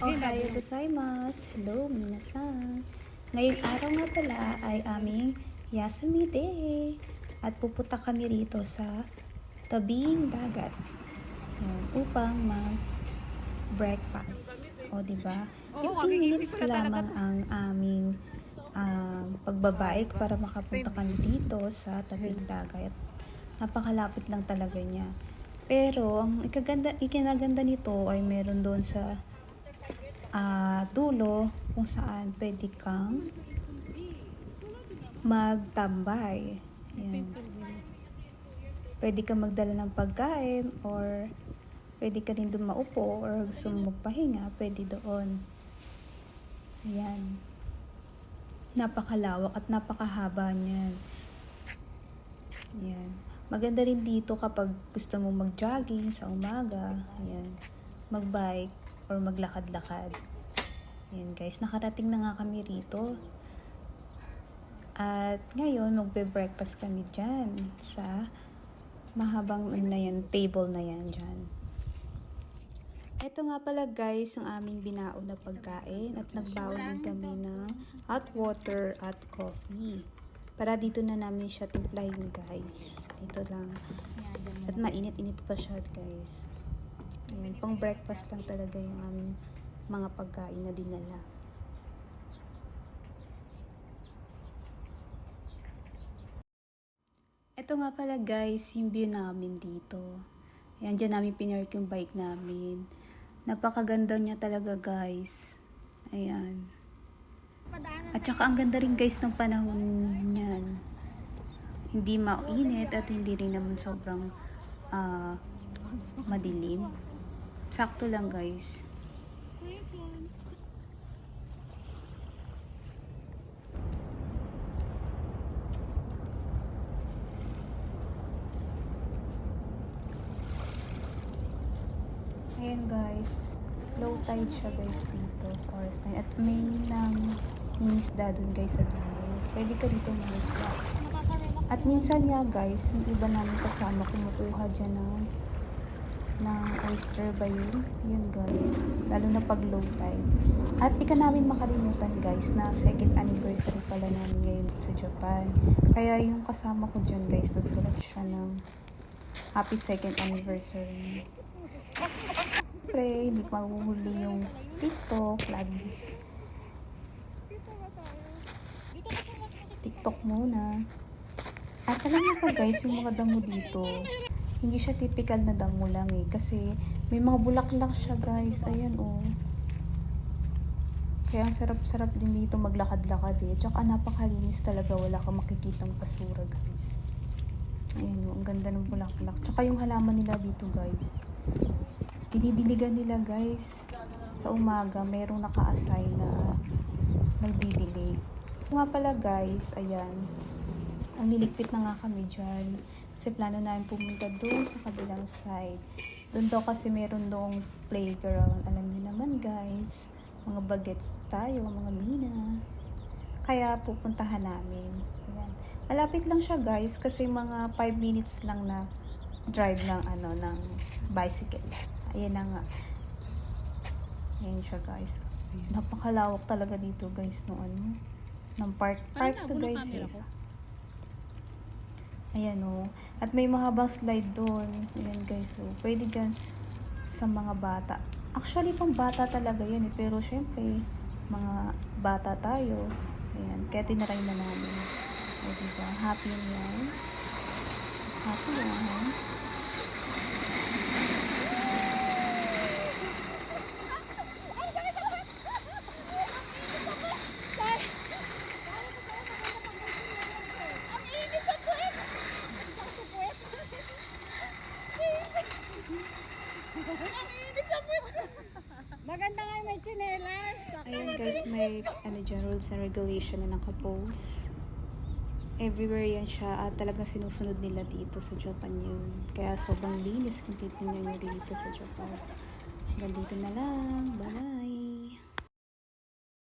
Ohayo gozaimasu! Hello, minasan! Ngayong araw nga pala ay aming Yasumi Day at pupunta kami rito sa tabing dagat upang mag-breakfast. O diba? 15 minutes lamang ang aming pagbabike para makapunta kami dito sa tabing dagat. Napakalapit lang talaga niya. Pero ang ikinaganda nito ay meron doon sa dulo kung saan pwede kang magtambay. Yan. Pwede kang magdala ng pagkain or pwede ka rin doon maupo or gusto mo magpahinga, pwede doon. Ayan. Napakalawak at napakahaba niyan. Ayan. Maganda rin dito kapag gusto mo mag-jogging sa umaga. Ayan. Mag-bike or maglakad-lakad. Ayan guys, nakarating na nga kami rito. At ngayon, magbe-breakfast kami dyan sa mahabang table na yan dyan. Ito nga pala guys, ang aming binaon na pagkain at nagbaon din kami ng hot water at coffee. Para dito na namin siya timplahin guys. Ito lang. At mainit-init pa siya guys. Ayan, pang breakfast lang talaga yung aming mga pagkain na dinala. Ito nga pala guys, yung view namin dito. Ayan, dyan namin pinark yung bike namin. Napakaganda niya talaga guys. Ayan. At saka ang ganda rin guys ng panahon niyan. Hindi mainit at hindi rin naman sobrang madilim. Sakto lang guys. Ayan guys, low tide siya guys dito sa oras na yun. At may nangingisda dun guys sa dulo. Pwede ka dito mangisda. At minsan nga guys, may iba namin kasama kumukuha dyan ng oyster ba yun? Yun guys, lalo na pag low tide. At di ka namin makalimutan guys na second anniversary pala namin ngayon sa Japan. Kaya yung kasama ko dyan guys, nagsulat siya ng happy second anniversary. Siyempre, hindi mahuhuli yung TikTok lagi. TikTok muna. At alam mo pa guys, yung mga damo dito, hindi siya typical na damo lang kasi may mga bulaklak siya guys. Ayan oh. Kaya ang sarap-sarap din dito maglakad-lakad Tsaka napakalinis talaga, wala kang makikitang basura guys. Ayan oh, ang ganda ng bulaklak. Tsaka yung halaman nila dito guys, dinidiligan nila guys. Sa umaga, merong naka-assign na nagdidilig. Nga pala guys, ayan. Ang liligpit na nga kami dyan. Kasi plano namin pumunta doon sa kabilang side. Doon daw kasi meron doong playground. Alam niyo naman guys, mga bagets tayo, mga mina. Kaya pupuntahan namin. Ayan. Malapit lang siya guys kasi mga 5 minutes lang na drive ng bicycle. Ayan na nga. Ayan siya guys. Napakalawak talaga dito guys ng park to guys Ayan o. At may mahabang slide doon. Ayan guys o. Pwede dyan sa mga bata. Actually pang bata talaga yan pero syempre mga bata tayo. Ayan. Kaya tinaray na namin. O diba? Happy yan. Happy yan. Maganda nga may tsinelas. Ayan guys, may rules and regulation na nakapost. Everywhere yan siya at talagang sinusunod nila dito sa Japan yun. Kaya sobrang linis kung titignan nyo dito sa Japan. Hanggang dito na lang. Bye-bye!